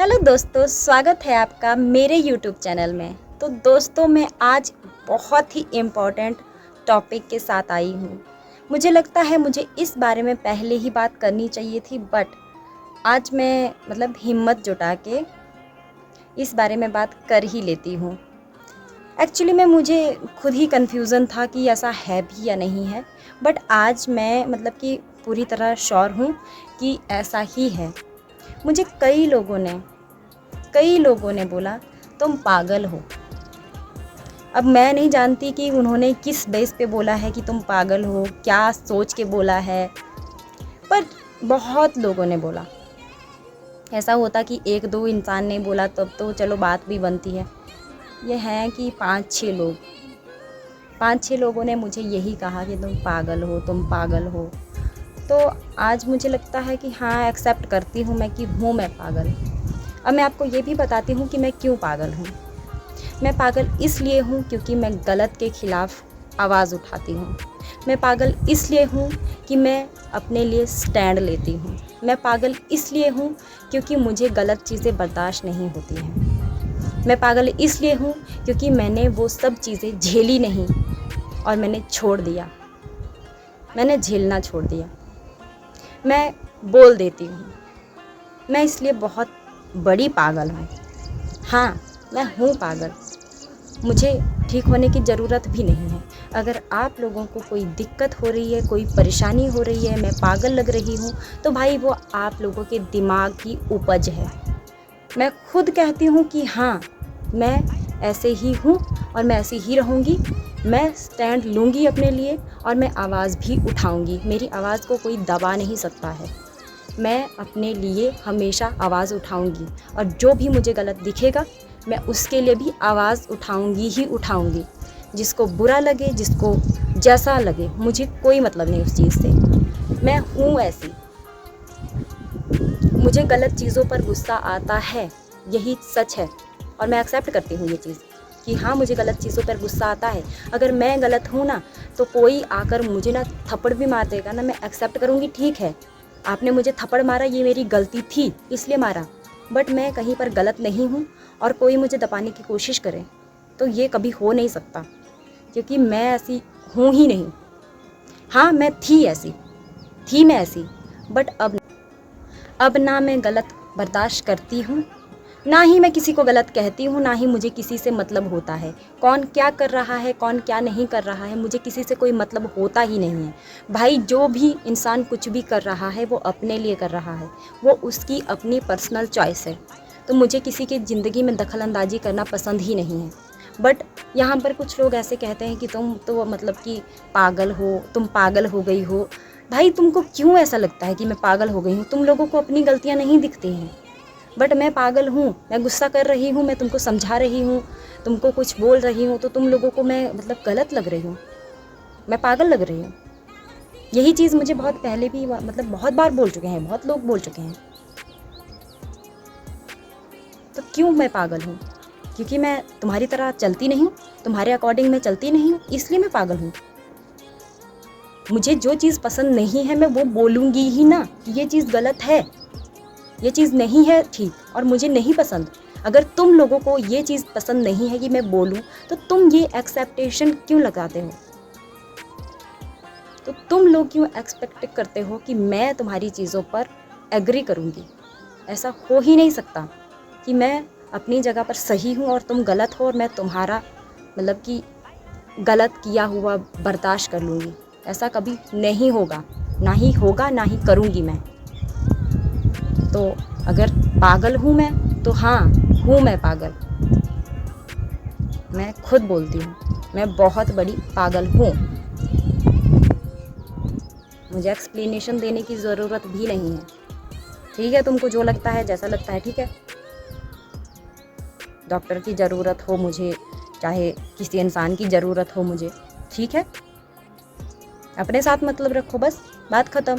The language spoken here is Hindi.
हेलो दोस्तों, स्वागत है आपका मेरे YouTube चैनल में। तो दोस्तों, मैं आज बहुत ही इम्पोर्टेंट टॉपिक के साथ आई हूँ। मुझे लगता है मुझे इस बारे में पहले ही बात करनी चाहिए थी, बट आज मैं हिम्मत जुटा के इस बारे में बात कर ही लेती हूँ। एक्चुअली मुझे खुद ही कन्फ्यूज़न था कि ऐसा है भी या नहीं है, बट आज मैं पूरी तरह श्योर हूँ कि ऐसा ही है। मुझे कई लोगों ने बोला तुम पागल हो। अब मैं नहीं जानती कि उन्होंने किस बेस पे बोला है कि तुम पागल हो, क्या सोच के बोला है, पर बहुत लोगों ने बोला। ऐसा होता कि एक दो इंसान ने बोला तब तो चलो बात भी बनती है। ये है कि 5-6 लोगों ने मुझे यही कहा कि तुम पागल हो। तो आज मुझे लगता है कि हाँ, एक्सेप्ट करती हूँ मैं पागल। अब मैं आपको ये भी बताती हूँ कि मैं क्यों पागल हूँ। मैं पागल इसलिए हूँ क्योंकि मैं गलत के ख़िलाफ़ आवाज़ उठाती हूँ। मैं पागल इसलिए हूँ कि मैं अपने लिए स्टैंड लेती हूँ। मैं पागल इसलिए हूँ क्योंकि मुझे गलत चीज़ें बर्दाश्त नहीं होती हैं। मैं पागल इसलिए हूँ क्योंकि मैंने वो सब चीज़ें झेली नहीं और मैंने झेलना छोड़ दिया। मैं बोल देती हूँ। मैं इसलिए बहुत बड़ी पागल हूँ। हाँ, मैं हूँ पागल। मुझे ठीक होने की ज़रूरत भी नहीं है। अगर आप लोगों को कोई दिक्कत हो रही है, कोई परेशानी हो रही है, मैं पागल लग रही हूँ, तो भाई वो आप लोगों के दिमाग की उपज है। मैं खुद कहती हूँ कि हाँ, मैं ऐसे ही हूँ और मैं ऐसी ही रहूँगी। मैं स्टैंड लूँगी अपने लिए और मैं आवाज़ भी उठाऊँगी। मेरी आवाज़ को कोई दबा नहीं सकता है। मैं अपने लिए हमेशा आवाज़ उठाऊँगी और जो भी मुझे गलत दिखेगा मैं उसके लिए भी आवाज़ उठाऊँगी। जिसको बुरा लगे, जिसको जैसा लगे, मुझे कोई मतलब नहीं उस चीज़ से। मैं हूँ ऐसी। मुझे गलत चीज़ों पर गुस्सा आता है, यही सच है और मैं एक्सेप्ट करती हूँ ये चीज़ कि हाँ, मुझे गलत चीज़ों पर गुस्सा आता है। अगर मैं गलत हूँ ना, तो कोई आकर मुझे ना थप्पड़ भी मार देगा ना, मैं एक्सेप्ट करूँगी, ठीक है, आपने मुझे थप्पड़ मारा, ये मेरी गलती थी इसलिए मारा, बट मैं कहीं पर गलत नहीं हूँ और कोई मुझे दबाने की कोशिश करे तो ये कभी हो नहीं सकता, क्योंकि मैं ऐसी हूँ ही नहीं। हाँ, मैं ऐसी, बट अब ना मैं गलत बर्दाश्त करती हूँ, ना ही मैं किसी को गलत कहती हूँ, ना ही मुझे किसी से मतलब होता है। कौन क्या कर रहा है, कौन क्या नहीं कर रहा है, मुझे किसी से कोई मतलब होता ही नहीं है। भाई, जो भी इंसान कुछ भी कर रहा है वो अपने लिए कर रहा है, वो उसकी अपनी पर्सनल चॉइस है। तो मुझे किसी की ज़िंदगी में दखल अंदाजी करना पसंद ही नहीं है। बट यहाँ पर कुछ लोग ऐसे कहते हैं कि तुम तो पागल हो, तुम पागल हो गई हो। भाई, तुमको क्यों ऐसा लगता है कि मैं पागल हो गई हूँ? तुम लोगों को अपनी गलतियाँ नहीं दिखती हैं, बट मैं पागल हूँ। मैं गुस्सा कर रही हूँ, मैं तुमको समझा रही हूँ, तुमको कुछ बोल रही हूँ, तो तुम लोगों को मैं गलत लग रही हूँ, मैं पागल लग रही हूँ। यही चीज़ मुझे बहुत पहले भी बहुत बार बोल चुके हैं, बहुत लोग बोल चुके हैं। तो क्यों मैं पागल हूँ? क्योंकि मैं तुम्हारी तरह चलती नहीं हूँ, तुम्हारे अकॉर्डिंग मैं चलती नहीं हूँ, इसलिए मैं पागल हूँ। मुझे जो चीज़ पसंद नहीं है मैं वो बोलूँगी ही ना कि ये चीज़ गलत है, ये चीज़ नहीं है ठीक और मुझे नहीं पसंद। अगर तुम लोगों को ये चीज़ पसंद नहीं है कि मैं बोलूँ, तो तुम ये एक्सेप्टेशन क्यों लगाते हो? तो तुम लोग क्यों एक्सपेक्ट करते हो कि मैं तुम्हारी चीज़ों पर एग्री करूँगी? ऐसा हो ही नहीं सकता कि मैं अपनी जगह पर सही हूँ और तुम गलत हो और मैं तुम्हारा कि गलत किया हुआ बर्दाश्त कर लूँगी। ऐसा कभी नहीं होगा, ना ही करूँगी मैं। तो अगर पागल हूँ मैं, तो हाँ, हूँ मैं पागल। मैं खुद बोलती हूँ, मैं बहुत बड़ी पागल हूँ। मुझे एक्सप्लेनेशन देने की ज़रूरत भी नहीं है। ठीक है, तुमको जो लगता है, जैसा लगता है, ठीक है। डॉक्टर की ज़रूरत हो मुझे, चाहे किसी इंसान की ज़रूरत हो मुझे, ठीक है। अपने साथ मतलब रखो, बस बात ख़त्म।